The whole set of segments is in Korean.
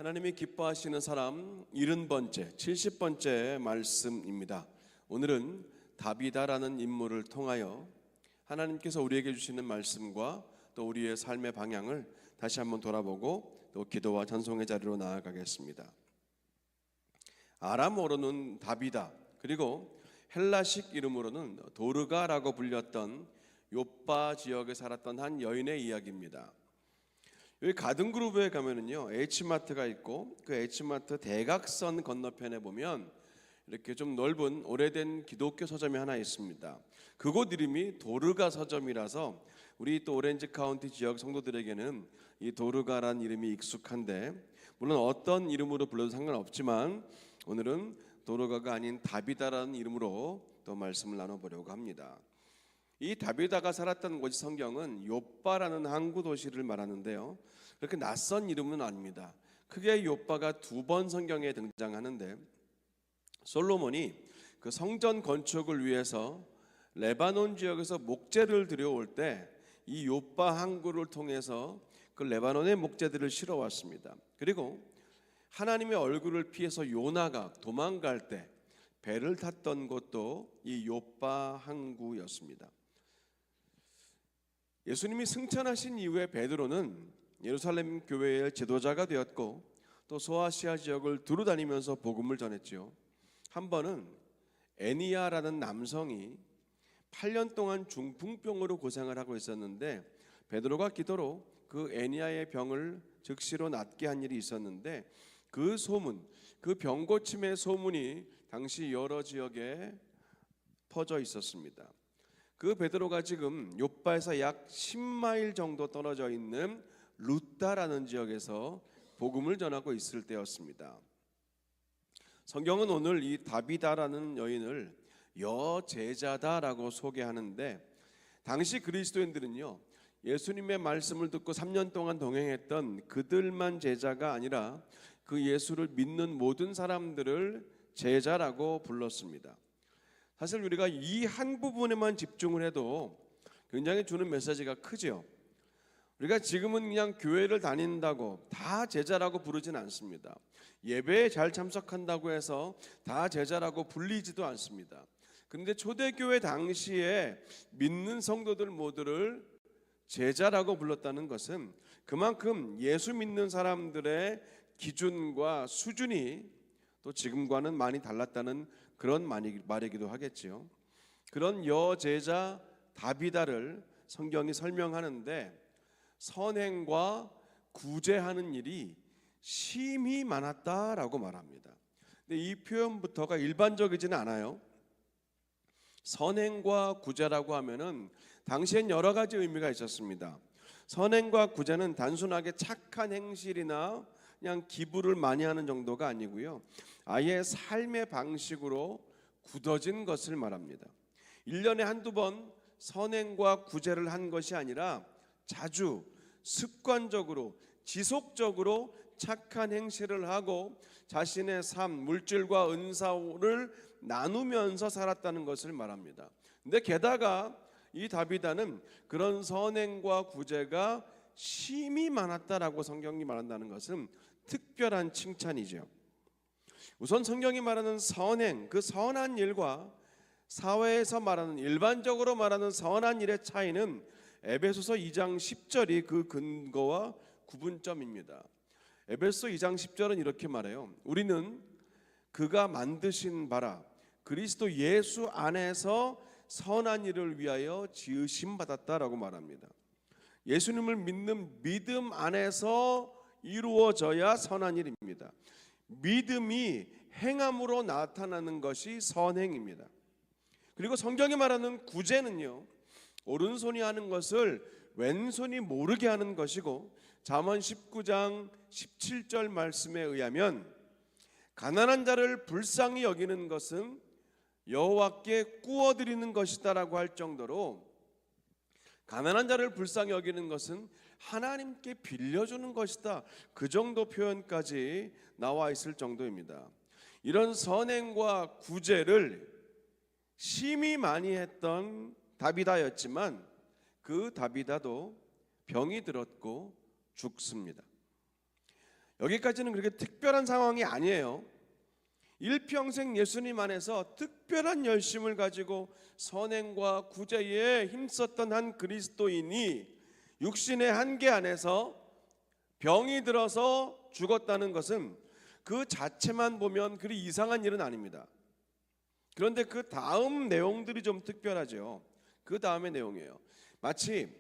하나님이 기뻐하시는 사람 70번째, 70번째 말씀입니다. 오늘은 다비다라는 인물을 통하여 하나님께서 우리에게 주시는 말씀과 또 우리의 삶의 방향을 다시 한번 돌아보고 또 기도와 찬송의 자리로 나아가겠습니다. 아람어로는 다비다, 그리고 헬라식 이름으로는 도르가라고 불렸던 요빠 지역에 살았던 한 여인의 이야기입니다. 여기 가든그루브에 가면은요 H마트가 있고 그 H마트 대각선 건너편에 보면 이렇게 좀 넓은 오래된 기독교 서점이 하나 있습니다. 그곳 이름이 도르가 서점이라서 우리 또 오렌지 카운티 지역 성도들에게는 이 도르가란 이름이 익숙한데, 물론 어떤 이름으로 불러도 상관없지만 오늘은 도르가가 아닌 다비다라는 이름으로 또 말씀을 나눠보려고 합니다. 이 다비다가 살았던 곳이 성경은 요빠라는 항구 도시를 말하는데요, 그렇게 낯선 이름은 아닙니다. 크게 요빠가 2번 성경에 등장하는데, 솔로몬이 그 성전 건축을 위해서 레바논 지역에서 목재를 들여올 때 이 요빠 항구를 통해서 그 레바논의 목재들을 실어왔습니다. 그리고 하나님의 얼굴을 피해서 요나가 도망갈 때 배를 탔던 곳도 이 요빠 항구였습니다. 예수님이 승천하신 이후에 베드로는 예루살렘 교회의 지도자가 되었고 또 소아시아 지역을 두루 다니면서 복음을 전했지요. 한 번은 애니야라는 남성이 8년 동안 중풍병으로 고생을 하고 있었는데 베드로가 기도로 그 애니야의 병을 즉시로 낫게 한 일이 있었는데, 그 소문, 그 병 고침의 소문이 당시 여러 지역에 퍼져 있었습니다. 그 베드로가 지금 요빠에서 약 10마일 정도 떨어져 있는 루다라는 지역에서 복음을 전하고 있을 때였습니다. 성경은 오늘 이 다비다라는 여인을 여제자다라고 소개하는데, 당시 그리스도인들은요 예수님의 말씀을 듣고 3년 동안 동행했던 그들만 제자가 아니라 그 예수를 믿는 모든 사람들을 제자라고 불렀습니다. 사실 우리가 이 한 부분에만 집중을 해도 굉장히 주는 메시지가 크죠. 우리가 지금은 그냥 교회를 다닌다고 다 제자라고 부르진 않습니다. 예배에 잘 참석한다고 해서 다 제자라고 불리지도 않습니다. 그런데 초대교회 당시에 믿는 성도들 모두를 제자라고 불렀다는 것은 그만큼 예수 믿는 사람들의 기준과 수준이 또 지금과는 많이 달랐다는 그런 말이기도 하겠지요. 그런 여제자 다비다를 성경이 설명하는데 선행과 구제하는 일이 심히 많았다라고 말합니다. 근데 이 표현부터가 일반적이지는 않아요. 선행과 구제라고 하면은 당시엔 여러 가지 의미가 있었습니다. 선행과 구제는 단순하게 착한 행실이나 그냥 기부를 많이 하는 정도가 아니고요, 아예 삶의 방식으로 굳어진 것을 말합니다. 1년에 한두 번 선행과 구제를 한 것이 아니라 자주 습관적으로 지속적으로 착한 행실을 하고 자신의 삶, 물질과 은사를 나누면서 살았다는 것을 말합니다. 근데 게다가 이 다비다는 그런 선행과 구제가 심히 많았다라고 성경이 말한다는 것은 특별한 칭찬이죠. 우선 성경이 말하는 선행, 그 선한 일과 사회에서 말하는 일반적으로 말하는 선한 일의 차이는 에베소서 2장 10절이 그 근거와 구분점입니다. 에베소 2장 10절은 이렇게 말해요. 우리는 그가 만드신 바라 그리스도 예수 안에서 선한 일을 위하여 지으심 받았다라고 말합니다. 예수님을 믿는 믿음 안에서 이루어져야 선한 일입니다. 믿음이 행함으로 나타나는 것이 선행입니다. 그리고 성경이 말하는 구제는요, 오른손이 하는 것을 왼손이 모르게 하는 것이고, 잠언 19장 17절 말씀에 의하면 가난한 자를 불쌍히 여기는 것은 여호와께 꾸어드리는 것이다라고 할 정도로, 가난한 자를 불쌍히 여기는 것은 하나님께 빌려주는 것이다, 그 정도 표현까지 나와 있을 정도입니다. 이런 선행과 구제를 심히 많이 했던 다비다였지만 그 다비다도 병이 들었고 죽습니다. 여기까지는 그렇게 특별한 상황이 아니에요. 일평생 예수님 안에서 특별한 열심을 가지고 선행과 구제에 힘썼던 한 그리스도인이 육신의 한계 안에서 병이 들어서 죽었다는 것은 그 자체만 보면 그리 이상한 일은 아닙니다. 그런데 그 다음 내용들이 좀 특별하죠. 그 다음의 내용이에요. 마치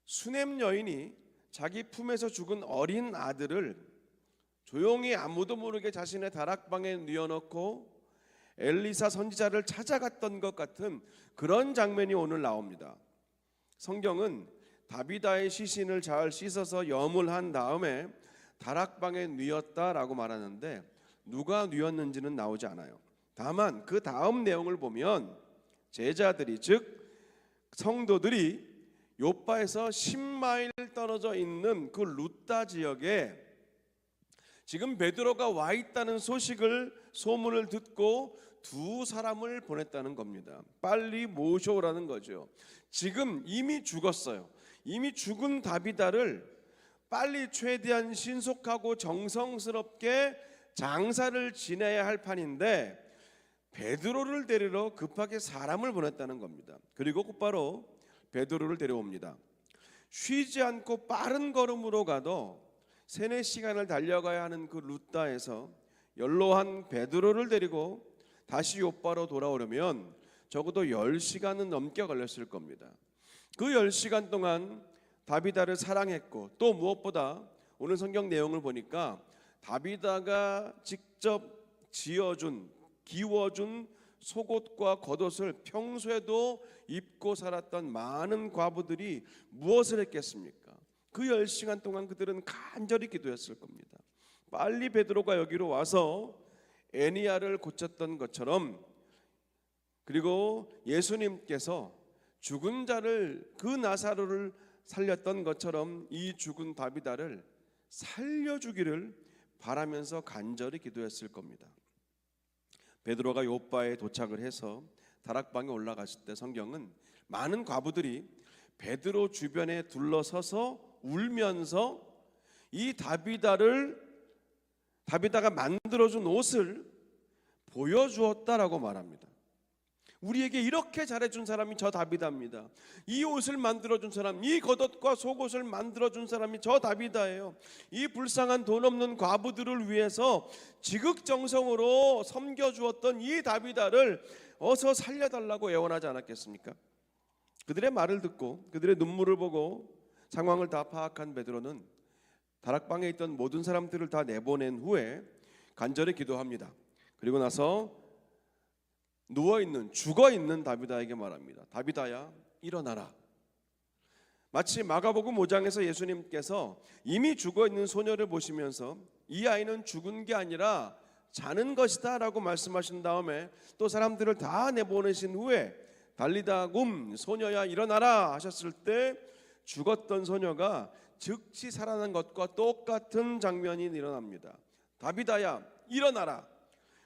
수넴 여인이 자기 품에서 죽은 어린 아들을 조용히 아무도 모르게 자신의 다락방에 뉘어놓고 엘리사 선지자를 찾아갔던 것 같은 그런 장면이 오늘 나옵니다. 성경은 다비다의 시신을 잘 씻어서 염을 한 다음에 다락방에 뉘었다라고 말하는데 누가 뉘었는지는 나오지 않아요. 다만 그 다음 내용을 보면 제자들이, 즉 성도들이 요빠에서 10마일 떨어져 있는 그 루다 지역에 지금 베드로가 와 있다는 소문을 듣고 두 사람을 보냈다는 겁니다. 빨리 모셔오라는 거죠. 지금 이미 죽었어요. 이미 죽은 다비다를 빨리 최대한 신속하고 정성스럽게 장사를 지내야 할 판인데 베드로를 데리러 급하게 사람을 보냈다는 겁니다. 그리고 곧바로 베드로를 데려옵니다. 쉬지 않고 빠른 걸음으로 가도 3-4시간을 달려가야 하는 그 루다에서 연로한 베드로를 데리고 다시 요빠로 돌아오려면 적어도 10시간은 넘게 걸렸을 겁니다. 그 10시간 동안 다비다를 사랑했고 또 무엇보다 오늘 성경 내용을 보니까 다비다가 직접 기워준 속옷과 겉옷을 평소에도 입고 살았던 많은 과부들이 무엇을 했겠습니까? 그 10시간 동안 그들은 간절히 기도했을 겁니다. 빨리 베드로가 여기로 와서 애니야를 고쳤던 것처럼, 그리고 예수님께서 죽은 자를, 그 나사로를 살렸던 것처럼 이 죽은 다비다를 살려주기를 바라면서 간절히 기도했을 겁니다. 베드로가 요빠에 도착을 해서 다락방에 올라갔을 때 성경은 많은 과부들이 베드로 주변에 둘러서서 울면서 이 다비다가 만들어준 옷을 보여주었다라고 말합니다. 우리에게 이렇게 잘해준 사람이 저 다비다입니다. 이 옷을 만들어준 사람, 이 겉옷과 속옷을 만들어준 사람이 저 다비다예요. 이 불쌍한 돈 없는 과부들을 위해서 지극정성으로 섬겨주었던 이 다비다를 어서 살려달라고 애원하지 않았겠습니까? 그들의 말을 듣고 그들의 눈물을 보고 상황을 다 파악한 베드로는 다락방에 있던 모든 사람들을 다 내보낸 후에 간절히 기도합니다. 그리고 나서 죽어있는 다비다에게 말합니다. 다비다야, 일어나라. 마치 마가복음 5장에서 예수님께서 이미 죽어있는 소녀를 보시면서 이 아이는 죽은 게 아니라 자는 것이다 라고 말씀하신 다음에 또 사람들을 다 내보내신 후에 달리다굼, 소녀야 일어나라 하셨을 때 죽었던 소녀가 즉시 살아난 것과 똑같은 장면이 일어납니다. 다비다야 일어나라.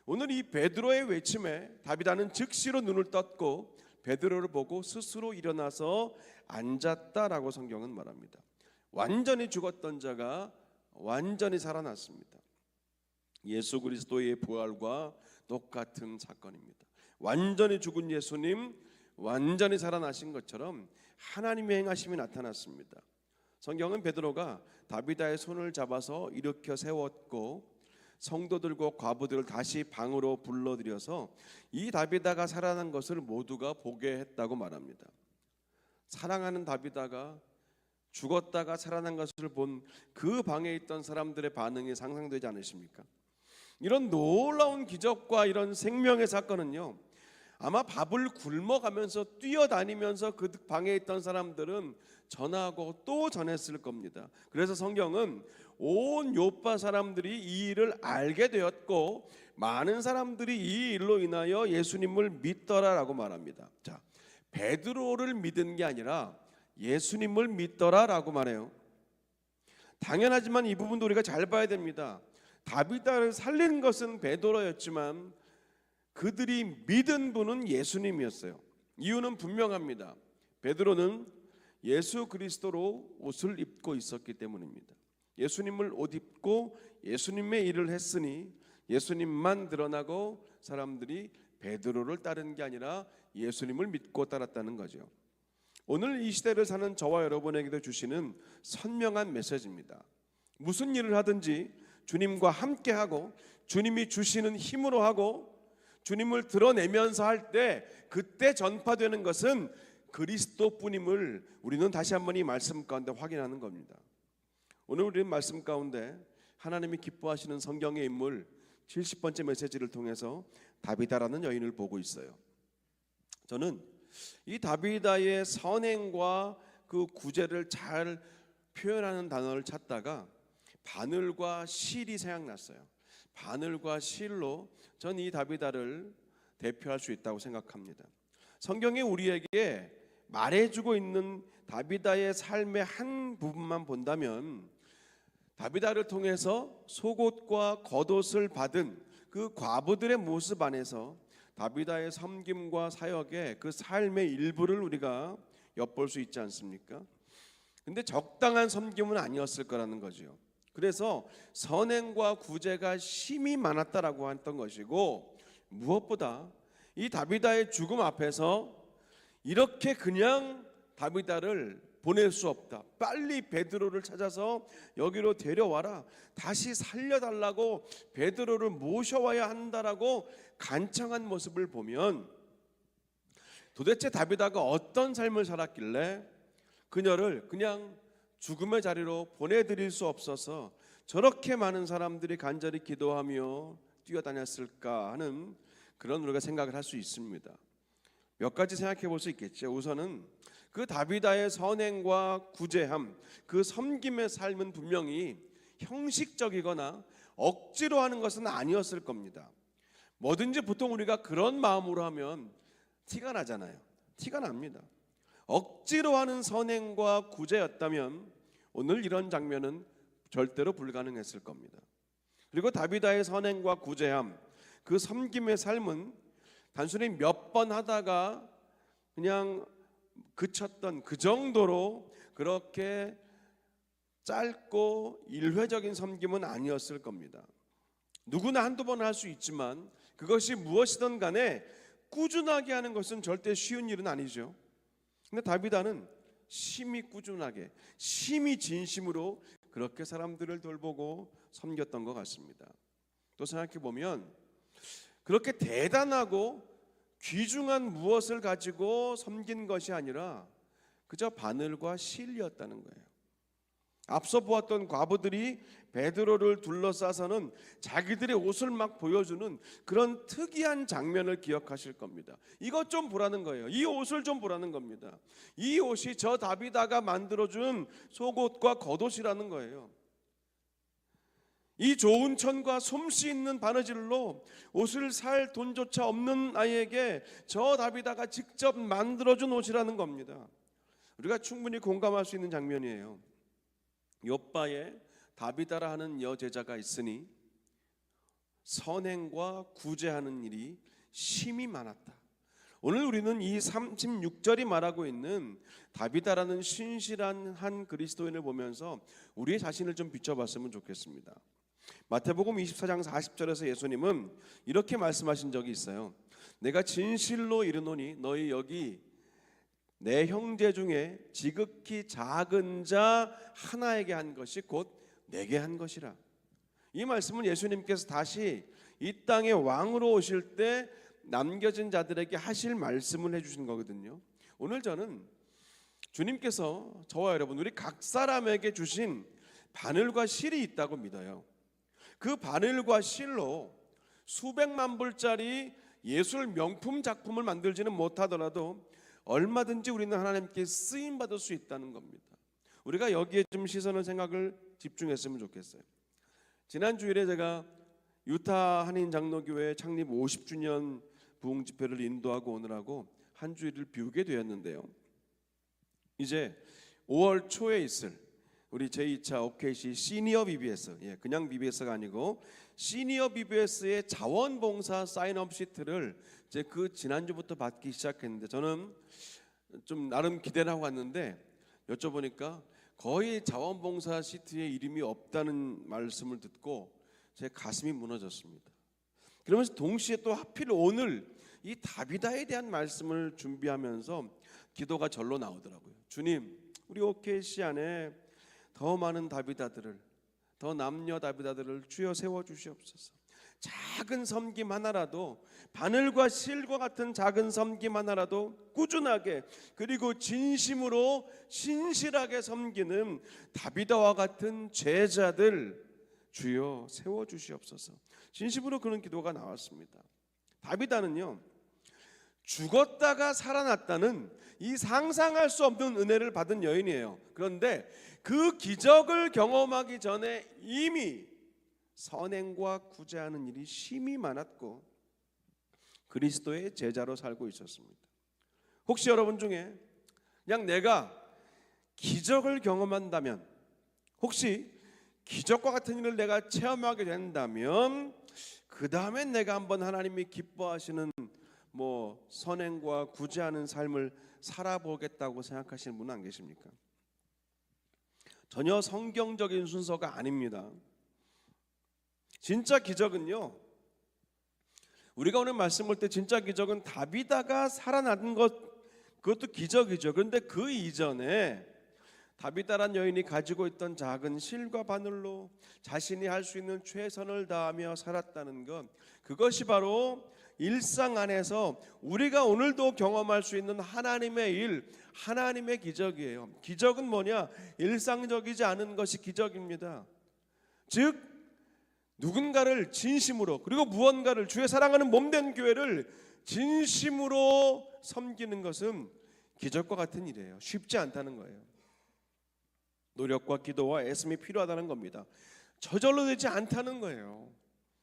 오늘 이 베드로의 외침에 다비다는 즉시로 눈을 떴고 베드로를 보고 스스로 일어나서 앉았다라고 성경은 말합니다. 완전히 죽었던 자가 완전히 살아났습니다. 예수 그리스도의 부활과 똑같은 사건입니다. 완전히 죽은 예수님, 완전히 살아나신 것처럼 하나님의 행하심이 나타났습니다. 성경은 베드로가 다비다의 손을 잡아서 일으켜 세웠고 성도들과 과부들을 다시 방으로 불러들여서 이 다비다가 살아난 것을 모두가 보게 했다고 말합니다. 사랑하는 다비다가 죽었다가 살아난 것을 본 그 방에 있던 사람들의 반응이 상상되지 않으십니까? 이런 놀라운 기적과 이런 생명의 사건은요, 아마 밥을 굶어가면서 뛰어다니면서 그 방에 있던 사람들은 전하고 또 전했을 겁니다. 그래서 성경은 온 요빠 사람들이 이 일을 알게 되었고 많은 사람들이 이 일로 인하여 예수님을 믿더라라고 말합니다. 자, 베드로를 믿은 게 아니라 예수님을 믿더라라고 말해요. 당연하지만 이 부분도 우리가 잘 봐야 됩니다. 다비다를 살린 것은 베드로였지만 그들이 믿은 분은 예수님이었어요. 이유는 분명합니다. 베드로는 예수 그리스도로 옷을 입고 있었기 때문입니다. 예수님을 옷 입고 예수님의 일을 했으니 예수님만 드러나고 사람들이 베드로를 따른 게 아니라 예수님을 믿고 따랐다는 거죠. 오늘 이 시대를 사는 저와 여러분에게도 주시는 선명한 메시지입니다. 무슨 일을 하든지 주님과 함께하고 주님이 주시는 힘으로 하고 주님을 드러내면서 할 때 그때 전파되는 것은 그리스도뿐임을 우리는 다시 한번 이 말씀 가운데 확인하는 겁니다. 오늘 우리는 말씀 가운데 하나님이 기뻐하시는 성경의 인물 70번째 메시지를 통해서 다비다라는 여인을 보고 있어요. 저는 이 다비다의 선행과 그 구제를 잘 표현하는 단어를 찾다가 바늘과 실이 생각났어요. 바늘과 실로 전 이 다비다를 대표할 수 있다고 생각합니다. 성경이 우리에게 말해주고 있는 다비다의 삶의 한 부분만 본다면 다비다를 통해서 속옷과 겉옷을 받은 그 과부들의 모습 안에서 다비다의 섬김과 사역의 그 삶의 일부를 우리가 엿볼 수 있지 않습니까? 근데 적당한 섬김은 아니었을 거라는 거죠. 그래서 선행과 구제가 심히 많았다라고 했던 것이고, 무엇보다 이 다비다의 죽음 앞에서 이렇게 그냥 다비다를 보낼 수 없다, 빨리 베드로를 찾아서 여기로 데려와라, 다시 살려달라고 베드로를 모셔와야 한다라고 간청한 모습을 보면 도대체 다비다가 어떤 삶을 살았길래 그녀를 그냥 죽음의 자리로 보내드릴 수 없어서 저렇게 많은 사람들이 간절히 기도하며 뛰어다녔을까 하는 그런 우리가 생각을 할 수 있습니다. 몇 가지 생각해 볼 수 있겠죠. 우선은 그 다비다의 선행과 구제함, 그 섬김의 삶은 분명히 형식적이거나 억지로 하는 것은 아니었을 겁니다. 뭐든지 보통 우리가 그런 마음으로 하면 티가 나잖아요. 티가 납니다. 억지로 하는 선행과 구제였다면 오늘 이런 장면은 절대로 불가능했을 겁니다. 그리고 다비다의 선행과 구제함, 그 섬김의 삶은 단순히 몇 번 하다가 그냥 그쳤던 그 정도로 그렇게 짧고 일회적인 섬김은 아니었을 겁니다. 누구나 한두 번 할 수 있지만 그것이 무엇이든 간에 꾸준하게 하는 것은 절대 쉬운 일은 아니죠. 근데 다비다는 심히 꾸준하게, 심히 진심으로 그렇게 사람들을 돌보고 섬겼던 것 같습니다. 또 생각해 보면 그렇게 대단하고 귀중한 무엇을 가지고 섬긴 것이 아니라 그저 바늘과 실이었다는 거예요. 앞서 보았던 과부들이 베드로를 둘러싸서는 자기들의 옷을 막 보여주는 그런 특이한 장면을 기억하실 겁니다. 이것 좀 보라는 거예요. 이 옷을 좀 보라는 겁니다. 이 옷이 저 다비다가 만들어준 속옷과 겉옷이라는 거예요. 이 좋은 천과 솜씨 있는 바느질로 옷을 살 돈조차 없는 아이에게 저 다비다가 직접 만들어준 옷이라는 겁니다. 우리가 충분히 공감할 수 있는 장면이에요. 욥바에 다비다라 하는 여제자가 있으니 선행과 구제하는 일이 심히 많았다. 오늘 우리는 이 36절이 말하고 있는 다비다라는 신실한 한 그리스도인을 보면서 우리의 자신을 좀 비춰봤으면 좋겠습니다. 마태복음 24장 40절에서 예수님은 이렇게 말씀하신 적이 있어요. 내가 진실로 이르노니 너희 여기 내 형제 중에 지극히 작은 자 하나에게 한 것이 곧 내게 한 것이라. 이 말씀은 예수님께서 다시 이 땅의 왕으로 오실 때 남겨진 자들에게 하실 말씀을 해주신 거거든요. 오늘 저는 주님께서 저와 여러분 우리 각 사람에게 주신 바늘과 실이 있다고 믿어요. 그 바늘과 실로 수백만 불짜리 예술 명품 작품을 만들지는 못하더라도 얼마든지 우리는 하나님께 쓰임 받을 수 있다는 겁니다. 우리가 여기에 좀 시선을 생각을 집중했으면 좋겠어요. 지난 주일에 제가 유타 한인 장로교회 창립 50주년 부흥 집회를 인도하고 오느라고 한 주일을 비우게 되었는데요. 이제 5월 초에 있을 우리 제2차 OKC 시니어 BBS, 그냥 BBS가 아니고 시니어 BBS의 자원봉사 사인업 시트를 이제 그 지난주부터 받기 시작했는데 저는 좀 나름 기대를 하고 왔는데 여쭤보니까 거의 자원봉사 시트에 이름이 없다는 말씀을 듣고 제 가슴이 무너졌습니다. 그러면서 동시에 또 하필 오늘 이 다비다에 대한 말씀을 준비하면서 기도가 절로 나오더라고요. 주님, 우리 OKC 안에 더 많은 다비다들을, 더 남녀 다비다들을 주여 세워주시옵소서. 작은 섬김 하나라도, 바늘과 실과 같은 작은 섬김 하나라도 꾸준하게 그리고 진심으로 신실하게 섬기는 다비다와 같은 제자들 주여 세워주시옵소서. 진심으로 그런 기도가 나왔습니다. 다비다는요, 죽었다가 살아났다는 이 상상할 수 없는 은혜를 받은 여인이에요. 그런데 그 기적을 경험하기 전에 이미 선행과 구제하는 일이 심히 많았고 그리스도의 제자로 살고 있었습니다. 혹시 여러분 중에 그냥 내가 기적을 경험한다면, 혹시 기적과 같은 일을 내가 체험하게 된다면 그 다음에 내가 한번 하나님이 기뻐하시는 선행과 구제하는 삶을 살아보겠다고 생각하시는 분은 안 계십니까? 전혀 성경적인 순서가 아닙니다. 진짜 기적은요, 우리가 오늘 말씀 볼 때 진짜 기적은 다비다가 살아난 것, 그것도 기적이죠. 그런데 그 이전에 다비다란 여인이 가지고 있던 작은 실과 바늘로 자신이 할 수 있는 최선을 다하며 살았다는 것, 그것이 바로 일상 안에서 우리가 오늘도 경험할 수 있는 하나님의 일, 하나님의 기적이에요. 기적은 뭐냐? 일상적이지 않은 것이 기적입니다. 즉 누군가를 진심으로, 그리고 무언가를, 주의 사랑하는 몸된 교회를 진심으로 섬기는 것은 기적과 같은 일이에요. 쉽지 않다는 거예요. 노력과 기도와 애씀이 필요하다는 겁니다. 저절로 되지 않다는 거예요.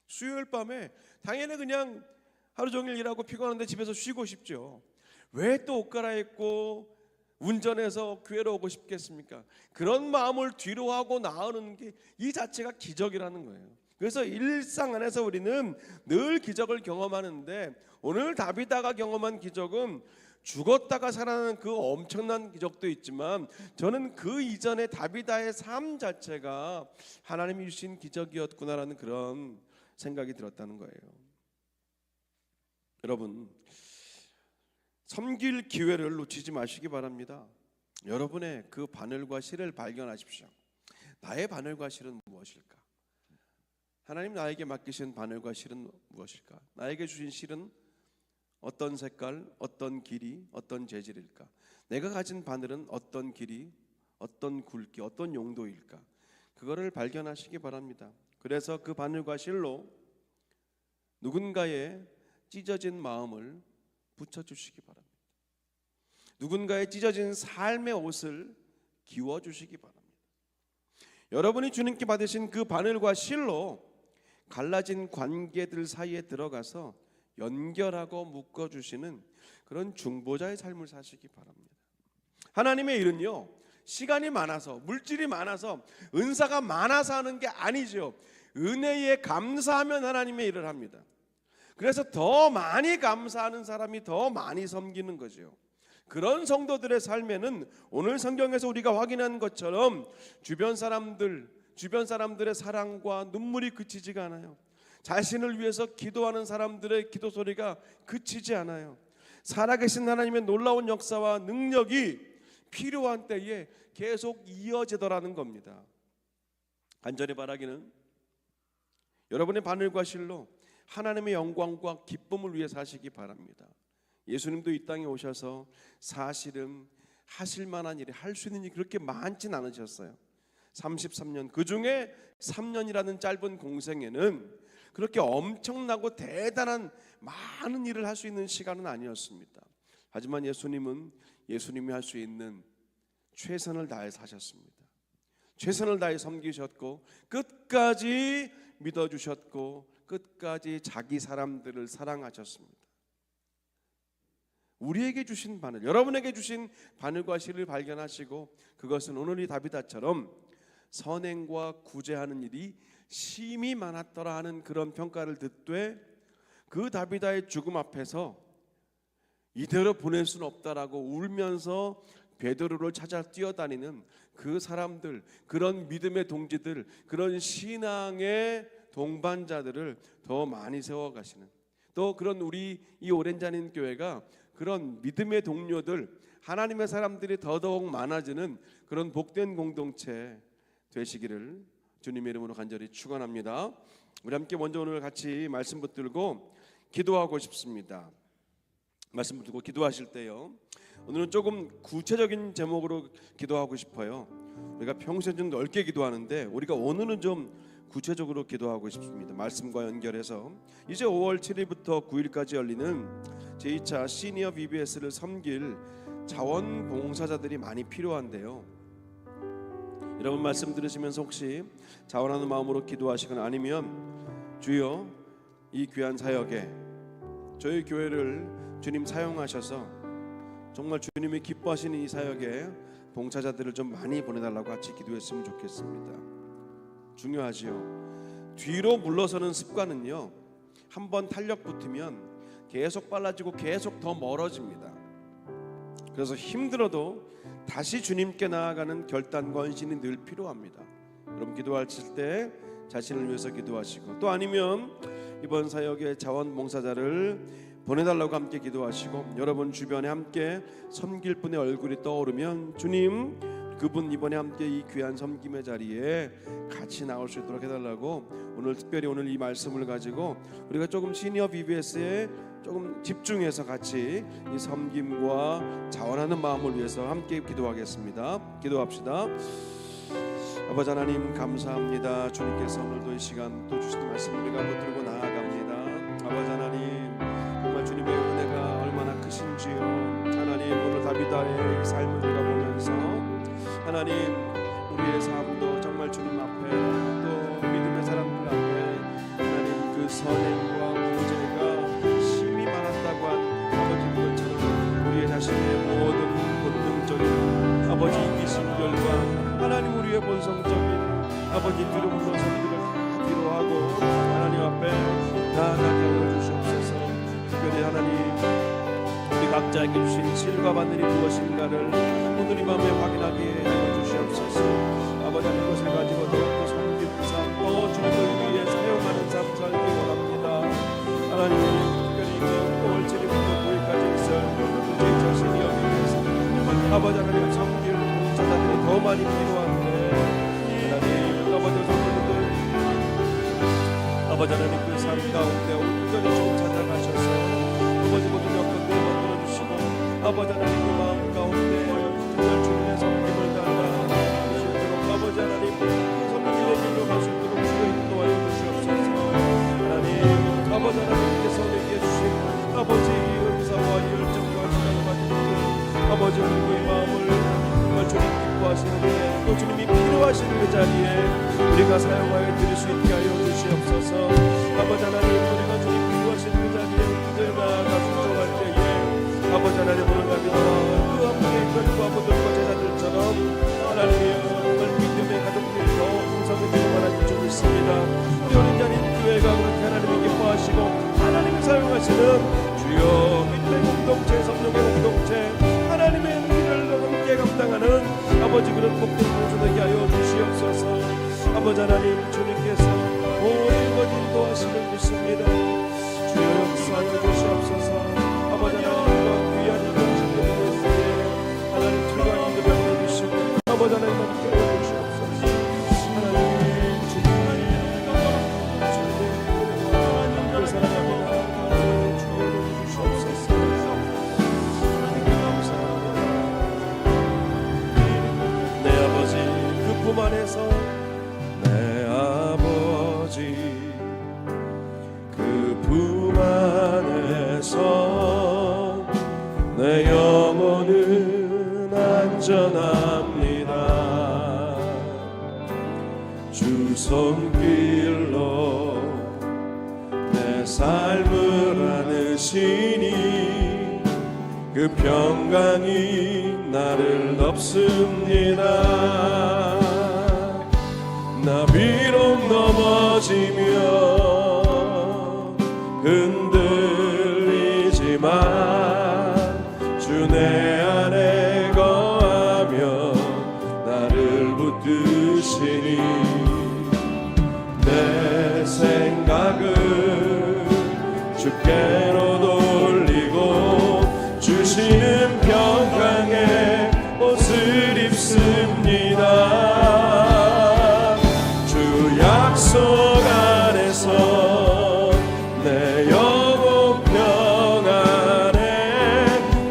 수요일 밤에 당연히 그냥 하루 종일 일하고 피곤한데 집에서 쉬고 싶죠. 왜 또 옷 갈아입고 운전해서 교회로 오고 싶겠습니까? 그런 마음을 뒤로 하고 나오는 게 이 자체가 기적이라는 거예요. 그래서 일상 안에서 우리는 늘 기적을 경험하는데, 오늘 다비다가 경험한 기적은 죽었다가 살아나는 그 엄청난 기적도 있지만, 저는 그 이전에 다비다의 삶 자체가 하나님이 주신 기적이었구나라는 그런 생각이 들었다는 거예요. 여러분, 섬길 기회를 놓치지 마시기 바랍니다. 여러분의 그 바늘과 실을 발견하십시오. 나의 바늘과 실은 무엇일까? 하나님 나에게 맡기신 바늘과 실은 무엇일까? 나에게 주신 실은 어떤 색깔, 어떤 길이, 어떤 재질일까? 내가 가진 바늘은 어떤 길이, 어떤 굵기, 어떤 용도일까? 그거를 발견하시기 바랍니다. 그래서 그 바늘과 실로 누군가의 찢어진 마음을 붙여주시기 바랍니다. 누군가의 찢어진 삶의 옷을 기워주시기 바랍니다. 여러분이 주님께 받으신 그 바늘과 실로 갈라진 관계들 사이에 들어가서 연결하고 묶어주시는 그런 중보자의 삶을 사시기 바랍니다. 하나님의 일은요, 시간이 많아서, 물질이 많아서, 은사가 많아서 하는 게 아니죠. 은혜에 감사하면 하나님의 일을 합니다. 그래서 더 많이 감사하는 사람이 더 많이 섬기는 거죠. 그런 성도들의 삶에는 오늘 성경에서 우리가 확인한 것처럼 주변 사람들의 사랑과 눈물이 그치지가 않아요. 자신을 위해서 기도하는 사람들의 기도 소리가 그치지 않아요. 살아계신 하나님의 놀라운 역사와 능력이 필요한 때에 계속 이어지더라는 겁니다. 간절히 바라기는 여러분의 바늘과 실로 하나님의 영광과 기쁨을 위해 사시기 바랍니다. 예수님도 이 땅에 오셔서 사실은 하실 만한 일이, 할 수 있는 일이 그렇게 많진 않으셨어요. 33년, 그 중에 3년이라는 짧은 공생에는 그렇게 엄청나고 대단한 많은 일을 할 수 있는 시간은 아니었습니다. 하지만 예수님은 예수님이 할 수 있는 최선을 다해 사셨습니다. 최선을 다해 섬기셨고 끝까지 믿어주셨고 끝까지 자기 사람들을 사랑하셨습니다. 우리에게 주신 바늘, 여러분에게 주신 바늘과 실을 발견하시고 그것은 오늘 이 다비다처럼 선행과 구제하는 일이 심히 많았더라 하는 그런 평가를 듣되, 그 다비다의 죽음 앞에서 이대로 보낼 수는 없다라고 울면서 베드로를 찾아 뛰어다니는 그 사람들, 그런 믿음의 동지들, 그런 신앙의 동반자들을 더 많이 세워가시는, 또 그런 우리 이 오렌지아닌 교회가 그런 믿음의 동료들, 하나님의 사람들이 더더욱 많아지는 그런 복된 공동체 되시기를 주님의 이름으로 간절히 축원합니다. 우리 함께 먼저 오늘 같이 말씀 붙들고 기도하고 싶습니다. 말씀 붙들고 기도하실 때요, 오늘은 조금 구체적인 제목으로 기도하고 싶어요. 우리가 평소에 좀 넓게 기도하는데 우리가 오늘은 좀 구체적으로 기도하고 싶습니다. 말씀과 연결해서 이제 5월 7일부터 9일까지 열리는 제2차 시니어 VBS를 섬길 자원봉사자들이 많이 필요한데요, 여러분 말씀 들으시면서 혹시 자원하는 마음으로 기도하시거나 아니면 주여 이 귀한 사역에 저희 교회를 주님 사용하셔서 정말 주님이 기뻐하시는 이 사역에 봉사자들을 좀 많이 보내달라고 같이 기도했으면 좋겠습니다. 중요하지요. 뒤로 물러서는 습관은요, 한번 탄력 붙으면 계속 빨라지고 계속 더 멀어집니다. 그래서 힘들어도 다시 주님께 나아가는 결단과 헌신이 늘 필요합니다. 여러분 기도하실 때 자신을 위해서 기도하시고, 또 아니면 이번 사역에 자원봉사자를 보내달라고 함께 기도하시고, 여러분 주변에 함께 섬길 분의 얼굴이 떠오르면 주님 그분 이번에 함께 이 귀한 섬김의 자리에 같이 나올 수 있도록 해달라고, 오늘 특별히 오늘 이 말씀을 가지고 우리가 조금 시니어 VBS에 조금 집중해서 같이 이 섬김과 자원하는 마음을 위해서 함께 기도하겠습니다. 기도합시다. 아버지 하나님 감사합니다. 주님께서 오늘도 이 시간 또 주신 말씀 우리가 붙들고 나아갑니다. 아버지 하나님 정말 주님의 은혜가 얼마나 크신지요. 하나님 오늘 다비다의 이 삶을 우리가 보면서 하나님 우리의 삶도 정말 주님 앞에 또 믿음의 사람들 앞에 하나님 그 선행과 구제가 심히 많았다고 한 아버지 것처럼 우리의 자신의 모든 본능적인 아버지 이기심결과 하나님 우리의 본성적인 아버지 뒤로 물러서기를 다 뒤로하고 하나님 앞에 나아가게 하여 주시옵소서. 특별히 하나님 우리 각자에게 주신 실과 바늘이 무엇인가를 오늘 이 밤에 확인하게 하여 주시옵소서. 아버지 그것을 가지고 더욱더 섬기는 삶, 또 주님을 위해 사용하는 삶 살기 원합니다. 하나님 특별히 5월 7일부터 9일까지 있을 제 자신이 여기 위해서 아버지 하나님 섬길 봉사자들이 더 많이 필요한데 하나님 아버지 성도들 아버지 하나님 그 삶 가운데 온전히 좀 찾아가셔서 아버지 모든 여건들 만들어주시고 아버지 하나님 그 마음 가운데 정말 주님의 섬김을 달라 주시도록 아버지 하나님 섬김의 길로 갈 수 있도록 주여 인도하여 주시옵소서. 하나님 아버지 하나님께서 내게 주신 아버지 은사와 열정과 시간을 가진 그 아버지 하나님의 마음을 정말 주님 기뻐하시는데 또 주님이 필요하시는 그 자리에 우리가 사용하여 드릴 수 있게 하여 주시옵소서. 아버지 하나님 우리가 주님 필요하시는 그 자리에 그들 나아가 순종할 때에 아버지 하나님 오늘 가기도 그 함께 큰 아버들과 제자들처럼 하나님 정말 믿음의 가족들이 더 풍성해지고 많아질 줄 믿습니다. 우리 오렌지아닌 교회가 그렇게 하나님을 기뻐하시고 하나님을 사용하시는 주여 믿음의 공동체, 성령의 공동체, 하나님의 은혜를 함께 감당하는 아버지 그런 복된 공동체 되게 하여 주시옵소서. 아버지 하나님 주님께서 모든 것 인도하시는 믿습니다. 주여 역사하여 주시옵소서. 아버지 하나님 귀한 인도하신 되었으니 하나님 주가 인도하여 주시고 아버지 하나님 함께 하여 주시옵소서. 하나님 주님 그 사랑합니다. 주여 주시옵소서. 내 아버지 그 품 안에서 내 아버지 그 품 안에서 내 영혼은 안전합니다. 주 손길로 내 삶을 안으시니 그 평강이 나를 덮습니다. 나 비록 넘어지며 흔들리지만 주 내 안에 거하시니 생각을 주께로 돌리고 주시는 평강의 옷을 입습니다. 주 약속 안에서 내 영혼 평안에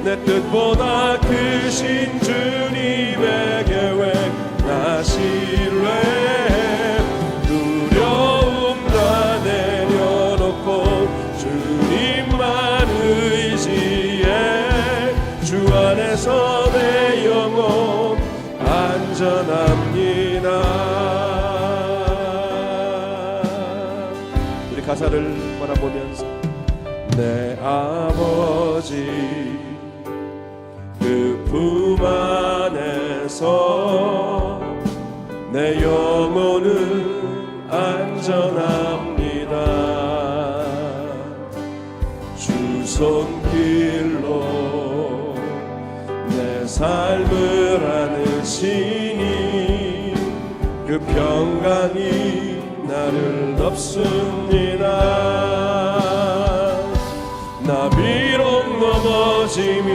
내 뜻보다 크신 주님의 계획 나 신뢰해 두려움 다 내려놓고 주님만 의지해 주 안에서 내 영혼 안전합니다. 우리 가사를 바라보면서 내 아버지 그 품 안에서 내 영혼은 안전합니다. 주 손길로 내 삶을 안으시니 그 평강이 나를 덮습니다. 나 비록 넘어지며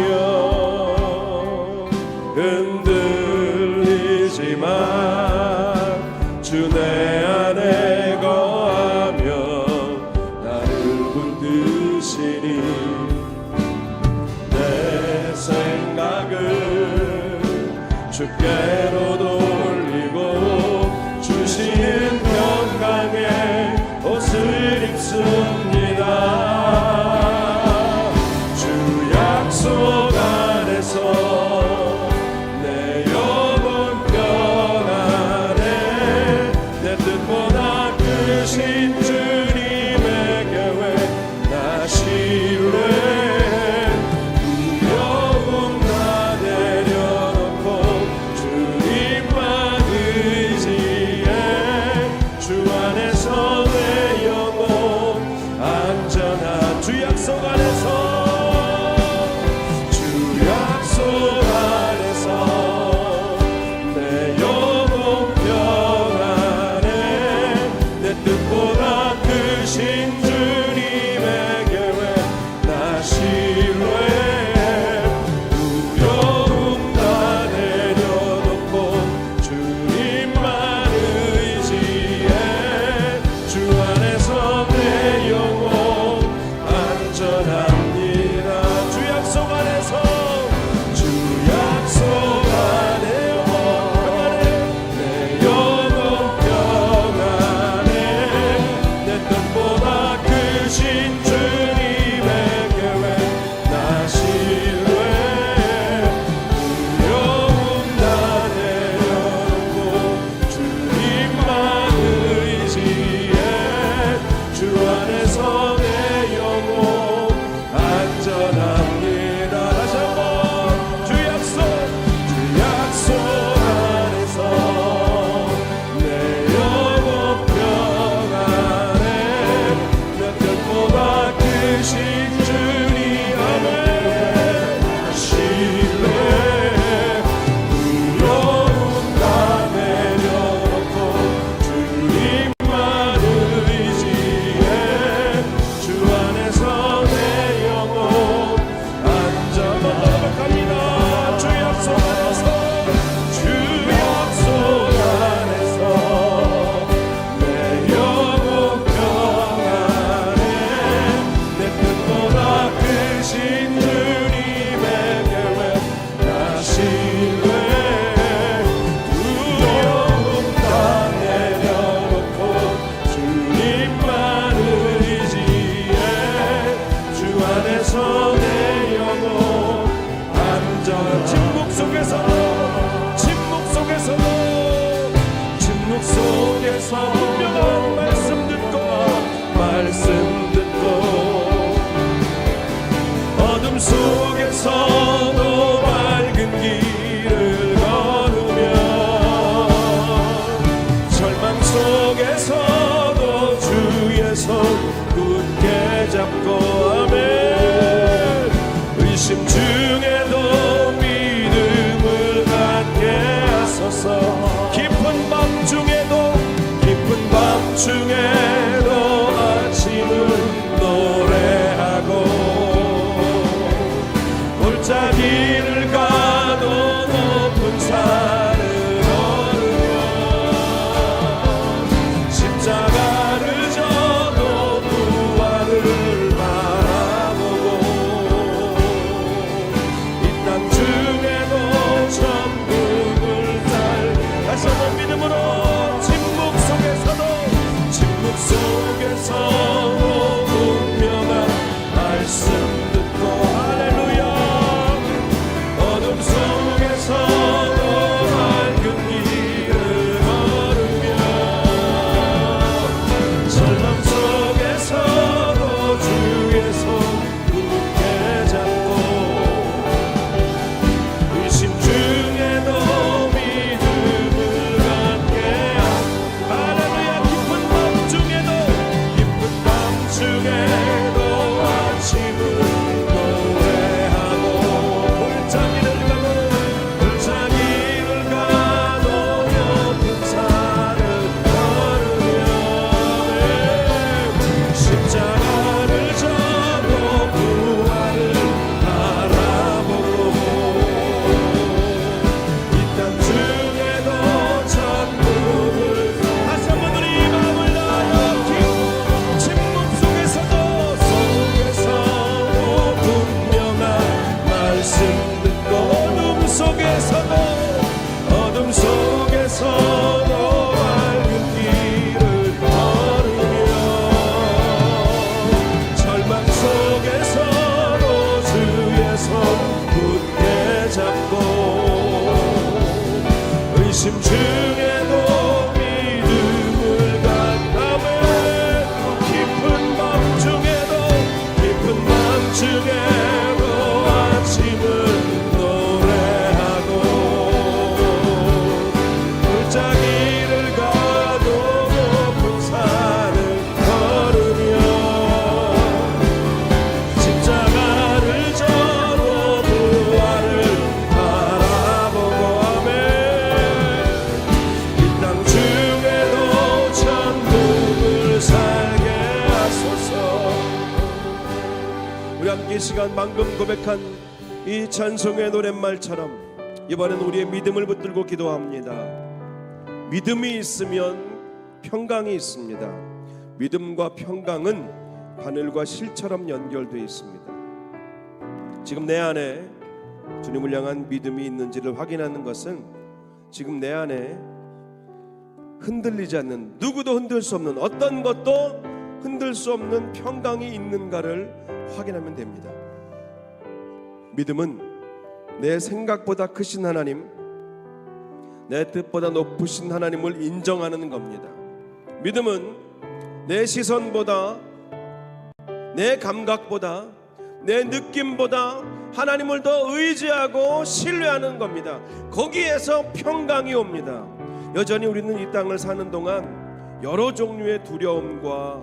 흔들리지만 주 내 안에 거하며 나를 붙드시니 내 생각을 주께로 돌리고 주시는 평강의 옷을 입습니다. 주 약속 안에서 분명한 말씀 듣고 어둠 속에서도 밝은 길을 걸으며 절망 속에서도 주의 손 굳게 잡고 아멘. 의심 중에도 믿음을 갖게 하소서. 깊은 밤 중에도 아침 속에서도 분명한 말씀 듣고 할렐루야 어둠 속에서도 밝은 길을 걸으며 절망 속에서도 주의 손 굳게 잡고 의심 중에도 믿음을 갖게 할렐루야 깊은 밤 중에도 아침을 노래하고 골짜기를 가도 높은 산을 걸으며 십자가를 져도 부활을 바라보고 이 땅 중에도 천국을 다시 한번 우리 마음을 다하여 침묵 속에서도 분명한 말씀 듣고 어둠 속에서도 밝은 길을 걸으며 절망 속에서도 주의 손 굳게 잡고 의심 중에도 믿음을 갖다며 깊은 밤 중에도 아침을 노래하고 골짜기를 가도 높은 산을 걸으며 십자가를 져도 부활을 바라보고 하며 이 땅 중에도 천국을 살게 하소서. 우리 함께 이 시간 방금 고백한 이 찬송의 노랫말처럼 이번엔 우리의 믿음을 붙들고 기도합니다. 믿음이 있으면 평강이 있습니다. 믿음과 평강은 바늘과 실처럼 연결되어 있습니다. 지금 내 안에 주님을 향한 믿음이 있는지를 확인하는 것은 지금 내 안에 흔들리지 않는, 누구도 흔들 수 없는, 어떤 것도 흔들 수 없는 평강이 있는가를 확인하면 됩니다. 믿음은 내 생각보다 크신 하나님, 내 뜻보다 높으신 하나님을 인정하는 겁니다. 믿음은 내 시선보다, 내 감각보다, 내 느낌보다 하나님을 더 의지하고 신뢰하는 겁니다. 거기에서 평강이 옵니다. 여전히 우리는 이 땅을 사는 동안 여러 종류의 두려움과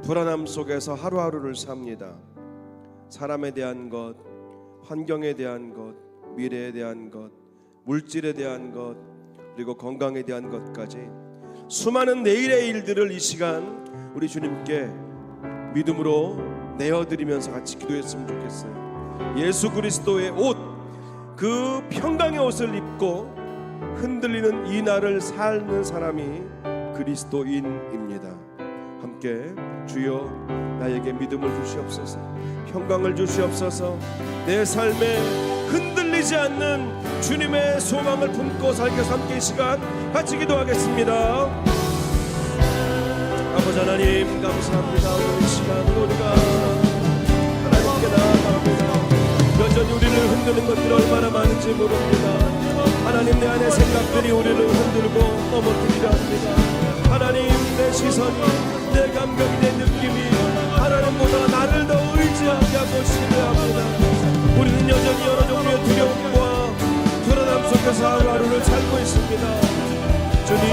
불안함 속에서 하루하루를 삽니다. 사람에 대한 것, 환경에 대한 것, 미래에 대한 것, 물질에 대한 것, 그리고 건강에 대한 것까지 수많은 내일의 일들을 이 시간 우리 주님께 믿음으로 내어드리면서 같이 기도했으면 좋겠어요. 예수 그리스도의 옷, 그 평강의 옷을 입고 흔들리는 이 날을 사는 사람이 그리스도인입니다. 함께 주여 나에게 믿음을 주시옵소서, 평강을 주시옵소서, 내 삶에 흔들리지 않는 주님의 소망을 품고 살게 함께 이 시간 같이 기도하겠습니다. 아버지 하나님 감사합니다. 오늘 이 시간 우리가 하나님께 나아갑니다. 여전히 우리를 흔드는 것들이 얼마나 많은지 모릅니다. 하나님, 내 안의 생각들이 우리를 흔들고 넘어뜨리려 합니다. 하나님, 내 시선이, 내 감각이, 내 느낌이 하나님보다 나를 더 의지하게 하고 신뢰합니다. 우리는 여전히 여러 종류의 두려움과 불안함 속에서 하루하루를 살고 있습니다. 주님,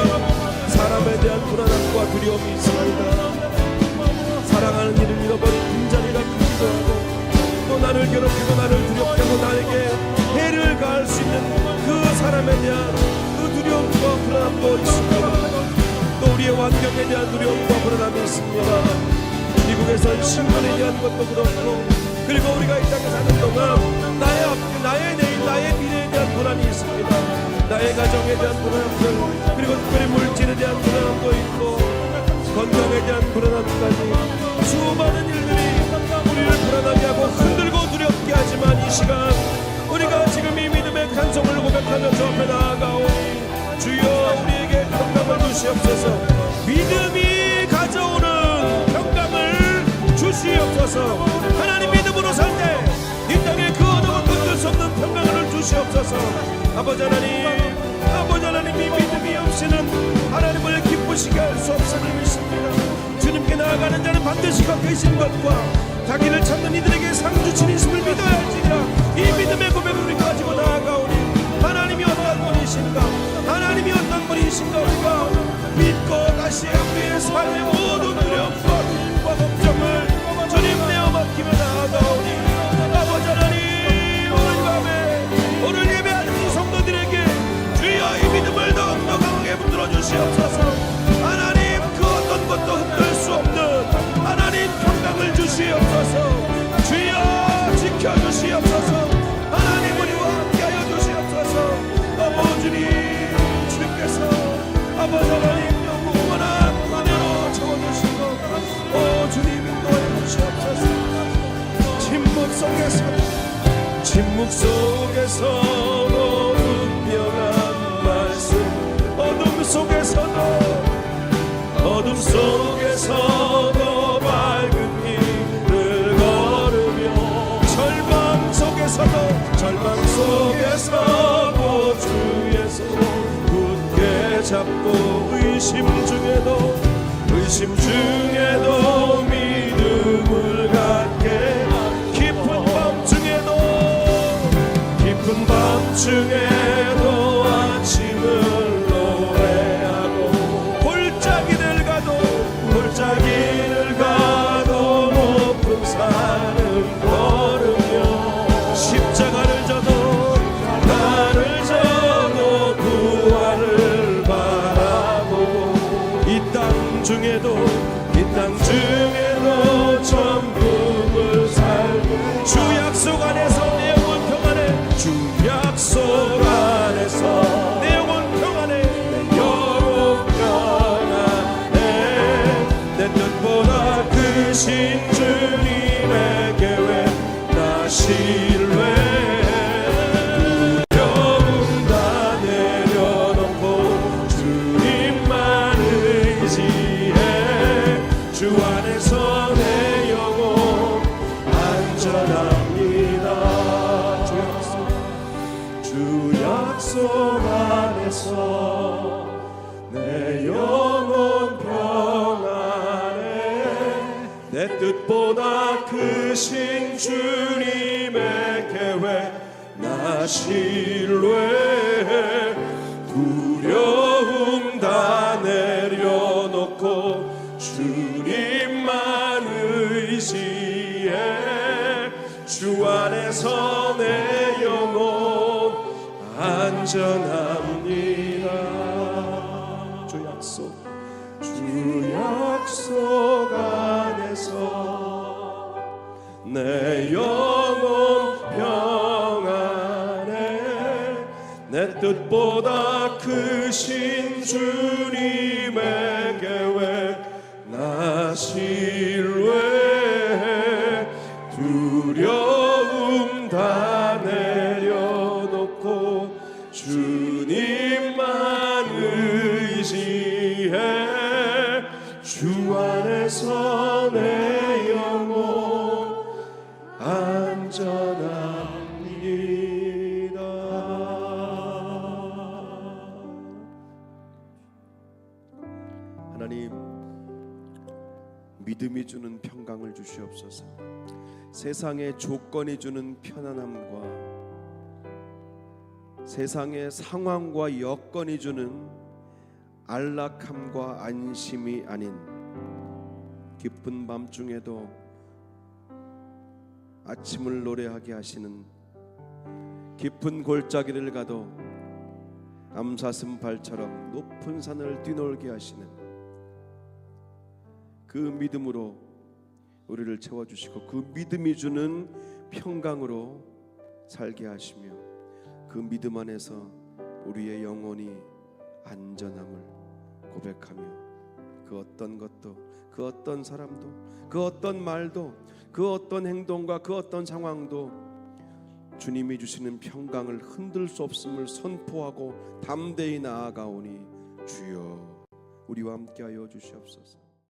사람에 대한 불안함과 두려움이 있습니다. 사랑하는 이를 잃어버린 빈자리가 크기도 하고, 또 나를 괴롭히고 나를 두렵게 하고 나에게 해를 가할 수 있는 그 사람에 대한 그 두려움과 불안함도 있습니다. 또 우리의 환경에 대한 두려움과 불안함이 있습니다. 미국에선 신분에 대한 것도 그렇고, 그리고 우리가 이 땅에 사는 동안 나의 앞, 나의 내일, 나의 미래에 대한 불안이 있습니다. 나의 가정에 대한 불안함들, 그리고 특별히 물질에 대한 불안함도 있고, 건강에 대한 불안함까지 수많은 일들이 우리를 불안하게 하고 흔들고 두렵게 하지만, 이 시간 우리가 지금 이 믿음의 간성을 고백하면서 앞에 나아가오니 주여 우리에게 평강을 주시옵소서. 믿음이 가져오는 주시옵소서. 하나님 믿음으로 살 때 이 땅에 그 어둠은 건들 수 없는 평강을 주시옵소서. 아버지 하나님 이 믿음이 없이는 하나님을 기쁘시게 할 수 없으니 믿습니다. 주님께 나아가는 자는 반드시 걷게 하신 것과 자기를 찾는 이들에게 상 주신 있음을 믿어야 할지니라. 이 믿음의 고백을 우리 가지고 나아가오니 하나님이 어떤 분이신가, 하나님이 어떤 분이신가 우리가 믿고 다시 우리의 삶의 모든 두려움과 걱정을 주님 내어 맡기며 나아가오니 아버지 하나님, 오늘 밤에 오늘 예배하는 이 성도들에게 주여 이 믿음을 더욱더 강하게 붙들어 주시옵소서. 하나님 그 어떤 것도 흔들 수 없는 하나님 평강을 주시옵소서. 주여 지켜주시옵소서. 하나님 우리와 함께하여 주시옵소서. 아버지 주님께서 아버지 하나님 영원한 은혜로 채워주시고 주님 인도해 주시옵소서. 침묵 속에서도 분명한 말씀, 어둠 속에서도 밝은 길을 걸으며 절망 속에서도 주의 손 굳게 잡고 의심 중에도 믿음을 갖게 깊은 밤중에도 아침을 노래하고 골짜기를 가도 높은 산을 걸으며 십자가를 져도 부활을 바라보고 이 땅 중에도 천국을 살고 주 약속 안에서 내 영혼 평안해. 주 약속 안에서 내 영혼 평안해. 내 영혼 평안해. 내 뜻보다 크신 주님의 계획 나 신뢰. 두려움 다 내려놓고 주님만 의지해. 주 안에서 내 영혼 안전합니다. 주 약속 안에서 내 영혼 평안해. 내 뜻보다 크신 주님의 계획 나 신뢰해. 두려움 다 내려놓고 주님만 의지해. 주 안에서 내 영혼 안전합니다. 주 약속 안에서 내 영혼 평안해. 내 뜻보다 크신 주님의 계획 나 신뢰해. 두려움 다 내려놓고 주님만 의지해. 주 안에서 내 영혼 안전합니다. 하나님, 믿음이 주는 평강을 주시옵소서. 세상의 조건이 주는 편안함과 세상의 상황과 여건이 주는 안락함과 안심이 아닌 깊은 밤중에도 아침을 노래하게 하시는, 깊은 골짜기를 가도 암사슴 발처럼 높은 산을 뛰놀게 하시는 그 믿음으로 우리를 채워주시고 그 믿음이 주는 평강으로 살게 하시며 그 믿음 안에서 우리의 영혼이 안전함을 고백하며 그 어떤 것도, 그 어떤 사람도, 그 어떤 말도, 그 어떤 행동과 그 어떤 상황도 주님이 주시는 평강을 흔들 수 없음을 선포하고 담대히 나아가오니 주여 우리와 함께하여 주시옵소서.